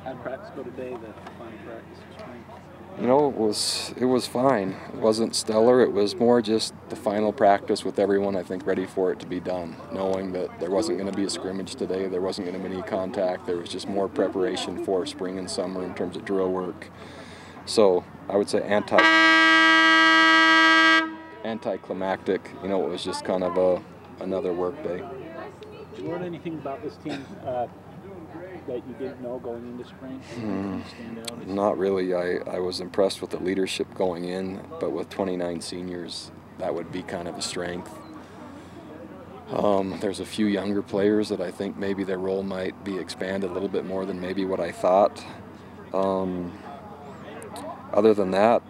How'd practice go today, the final practice of spring? You know, it was fine. It wasn't stellar. It was more just the final practice with everyone, I think, ready for it to be done, knowing that there wasn't going to be a scrimmage today, there wasn't going to be any contact, there was just more preparation for spring and summer in terms of drill work. So I would say anticlimactic. You know, it was just kind of another work day. Did you learn anything about this team that you didn't know going into spring? Stand out? Not really. I was impressed with the leadership going in, but with 29 seniors, that would be kind of a strength. There's a few younger players that I think maybe their role might be expanded a little bit more than maybe what I thought. Other than that,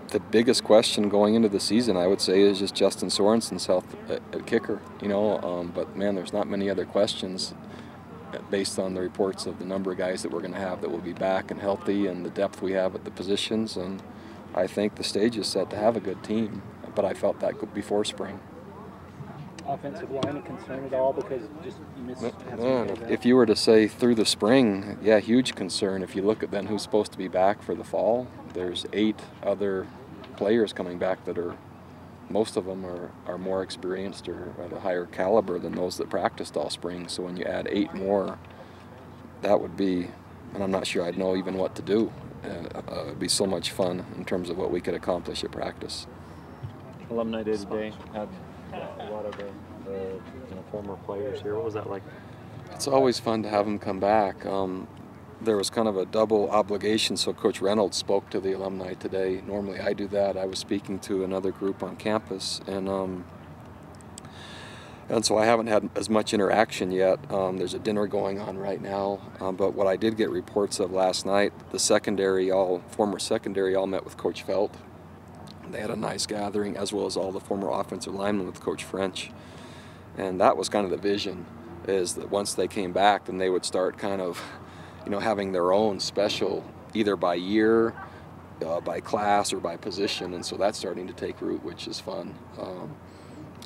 the biggest question going into the season, I would say, is just Justin Sorensen's health at kicker. You know, but man, there's not many other questions based on the reports of the number of guys that we're going to have that will be back and healthy, and the depth we have at the positions. And I think the stage is set to have a good team. But I felt that before spring. Offensive line a concern at all because just you missed? If you were to say through the spring, yeah, huge concern. If you look at then who's supposed to be back for the fall, there's 8 other players coming back that are, most of them are more experienced or at a higher caliber than those that practiced all spring. So when you add 8 more, that would be, and I'm not sure I'd know even what to do. It'd be so much fun in terms of what we could accomplish at practice. Alumni Day today had a lot of the former players here. What was that like? It's always fun to have them come back. There was kind of a double obligation, so Coach Reynolds spoke to the alumni today. Normally I do that. I was speaking to another group on campus, and so I haven't had as much interaction yet. There's a dinner going on right now, but what I did get reports of last night, the former secondary all met with Coach Felt. They had a nice gathering, as well as all the former offensive linemen with Coach French. And that was kind of the vision, is that once they came back, then they would start kind of, you know, having their own special, either by year, by class, or by position. And so that's starting to take root, which is fun.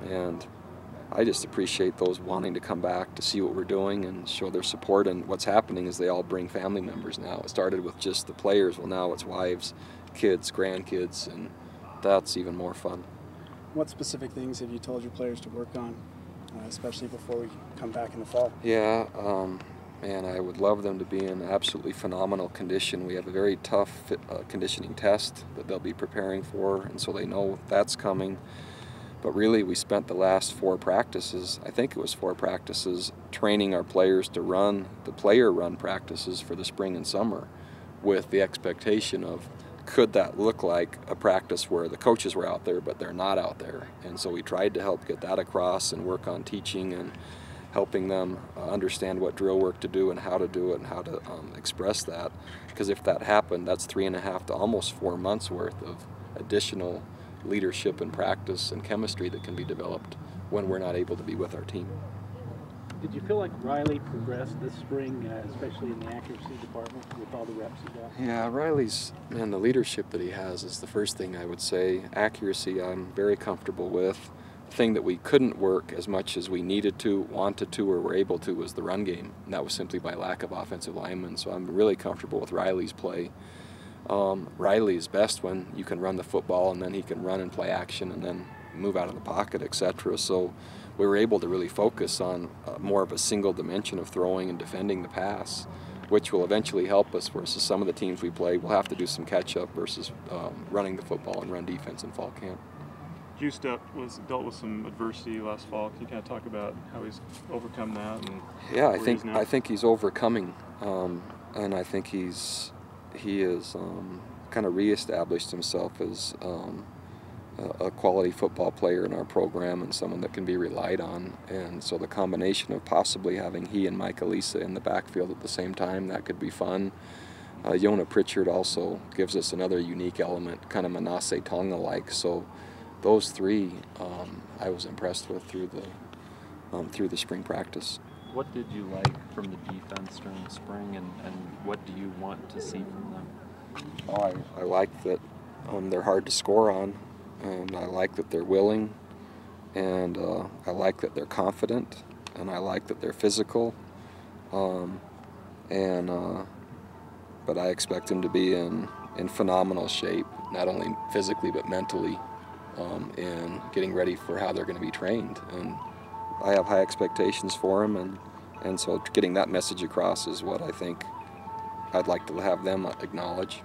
And I just appreciate those wanting to come back to see what we're doing and show their support. And what's happening is they all bring family members now. It started with just the players. Well, now it's wives, kids, grandkids, and that's even more fun. What specific things have you told your players to work on, especially before we come back in the fall? Yeah, man, I would love them to be in absolutely phenomenal condition. We have a very tough conditioning test that they'll be preparing for, and so they know that's coming. But really, we spent the last 4 practices, I think it was 4 practices, training our players to run the player run practices for the spring and summer with the expectation of, could that look like a practice where the coaches were out there but they're not out there? And so we tried to help get that across and work on teaching and helping them understand what drill work to do and how to do it and how to express that. Because if that happened, that's 3.5 to almost 4 months worth of additional leadership and practice and chemistry that can be developed when we're not able to be with our team. Did you feel like Riley progressed this spring, especially in the accuracy department with all the reps he got? Yeah, Riley's, man, the leadership that he has is the first thing I would say. Accuracy I'm very comfortable with. The thing that we couldn't work as much as we needed to, wanted to, or were able to was the run game. And that was simply by lack of offensive linemen. So I'm really comfortable with Riley's play. Riley is best when you can run the football and then he can run and play action and then move out of the pocket, etc. So we were able to really focus on more of a single dimension of throwing and defending the pass, which will eventually help us versus some of the teams we play. We'll have to do some catch-up versus running the football and run defense in fall camp. Juiced dealt with some adversity last fall. Can you kind of talk about how he's overcome that? And yeah, I think he's overcoming, and I think he has kind of reestablished himself as a quality football player in our program and someone that can be relied on. And so the combination of possibly having he and Mike Elisa in the backfield at the same time, that could be fun. Yona Pritchard also gives us another unique element, kind of Manasseh Tonga-like. So those 3 I was impressed with through the spring practice. What did you like from the defense during the spring, and what do you want to see from them? Oh, I like that they're hard to score on, and I like that they're willing, and I like that they're confident, and I like that they're physical, and but I expect him to be in phenomenal shape, not only physically but mentally, and getting ready for how they're going to be trained. And I have high expectations for him, and so getting that message across is what I think I'd like to have them acknowledge.